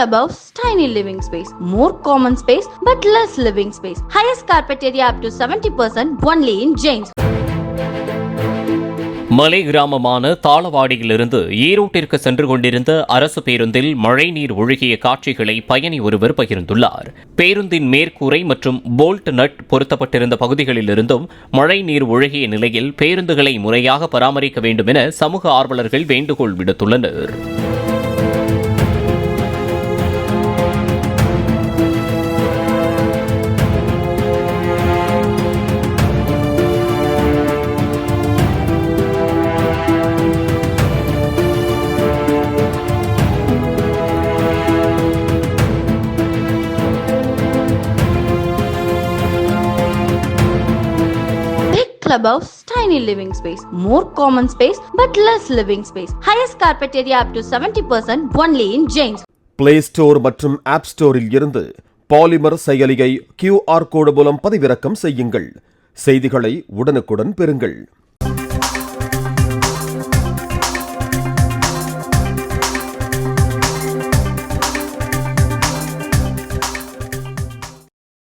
clubhouse, tiny living space, more common space but less living space. Highest carpet area up to 70% only in James. மலை கிராமமான தாளவாடியிலிருந்து ஈரோட்டிற்கு சென்று கொண்டிருந்த அரசு பேருந்தில் மழைநீர் ஒழுகிய காட்சிகளை பயணி ஒருவர் பகிர்ந்துள்ளார். பேருந்தின் மேற்கூரை மற்றும் போல்ட் நட் பொருத்தப்பட்டிருந்த பகுதிகளிலிருந்தும் மழைநீர் ஒழுகிய நிலையில் பேருந்துகளை முறையாக பராமரிக்க வேண்டும் என சமூக ஆர்வலர்கள் வேண்டுகோள் விடுத்துள்ளனர். Clubhouse, tiny living space, more common space but less living space. Highest carpet area up to 70% only in James. Play Store மற்றும் App Storeல் இருந்து பாலிமர் செயலியை QR கோடு மூலம் பதிவிறக்கம் செய்யுங்கள். செய்திகளை உடனுக்குடன் பெறுங்கள்.